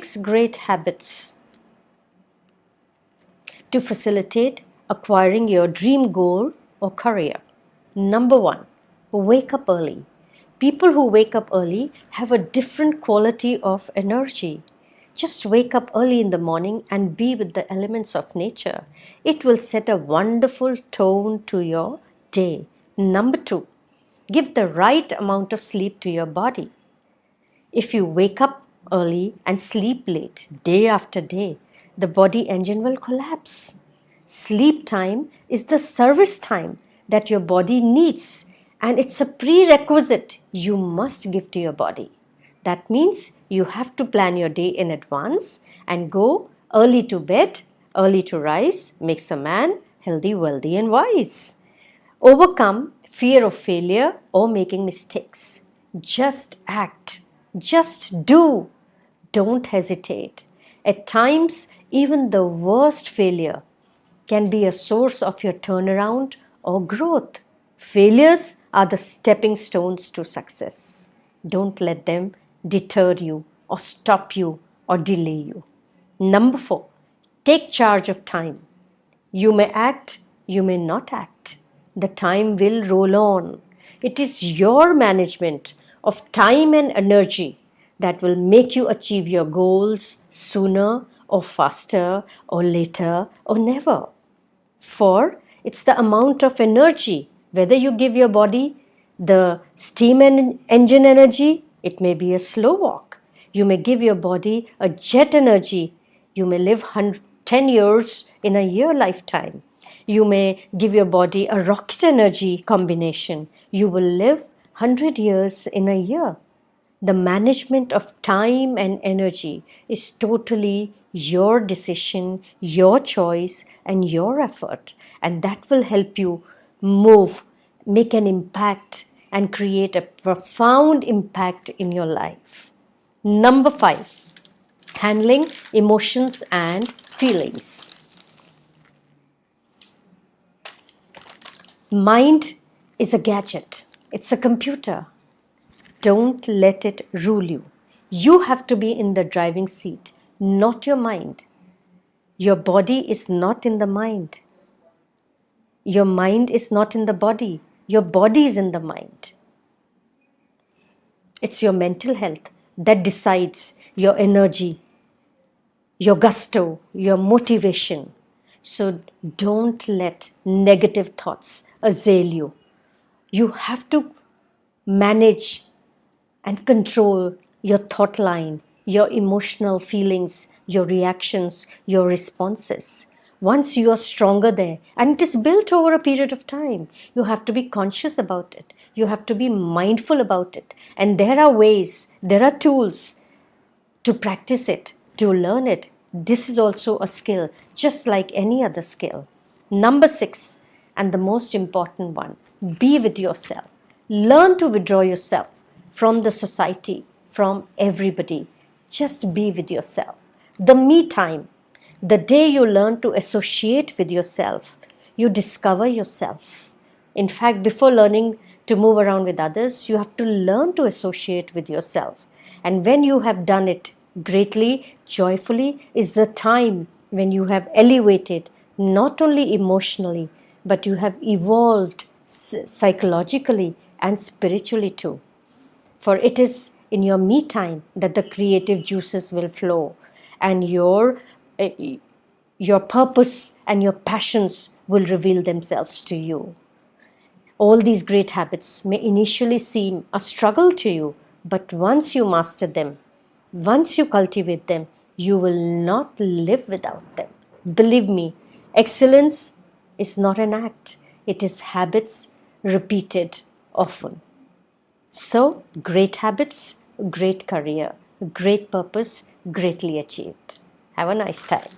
6 great habits to facilitate acquiring your dream goal or career. Number 1, wake up early. People who wake up early have a different quality of energy. Just wake up early in the morning and be with the elements of nature. It will set a wonderful tone to your day. Number 2, give the right amount of sleep to your body. If you wake up early and sleep late, day after day, the body engine will collapse. Sleep time is the service time that your body needs, and it's a prerequisite you must give to your body. That means you have to plan your day in advance and go early to bed, early to rise, makes a man healthy, wealthy, and wise. Overcome fear of failure or making mistakes. Just act. Just do. Don't hesitate. At times, even the worst failure can be a source of your turnaround or growth. Failures are the stepping stones to success. Don't let them deter you or stop you or delay you. Number 4, take charge of time. You may act, you may not act. The time will roll on. It is your management of time and energy that will make you achieve your goals sooner or faster or later or never. For it's the amount of energy, whether you give your body the steam engine energy, it may be a slow walk. You may give your body a jet energy. You may live 10 years in a year lifetime. You may give your body a rocket energy combination. You will live 100 years in a year. The management of time and energy is totally your decision, your choice, and your effort. And that will help you move, make an impact, and create a profound impact in your life. Number 5, handling emotions and feelings. Mind is a gadget. It's a computer. Don't let it rule you. You have to be in the driving seat, not your mind. Your body is not in the mind. Your mind is not in the body. Your body is in the mind. It's your mental health that decides your energy, your gusto, your motivation. So don't let negative thoughts assail you. You have to manage and control your thought line, your emotional feelings, your reactions, your responses. Once you are stronger there, and it is built over a period of time, you have to be conscious about it. You have to be mindful about it. And there are ways, there are tools to practice it, to learn it. This is also a skill, just like any other skill. Number 6, and the most important one, be with yourself. Learn to withdraw yourself from the society, from everybody. Just be with yourself. The me time, the day you learn to associate with yourself, you discover yourself. In fact, before learning to move around with others, you have to learn to associate with yourself. And when you have done it greatly, joyfully, is the time when you have elevated, not only emotionally, but you have evolved psychologically and spiritually too. For it is in your me time that the creative juices will flow, and your purpose and your passions will reveal themselves to you. All these great habits may initially seem a struggle to you, but once you master them, once you cultivate them, you will not live without them. Believe me, excellence is not an act. It is habits repeated often. So, great habits, great career, great purpose, greatly achieved. Have a nice time.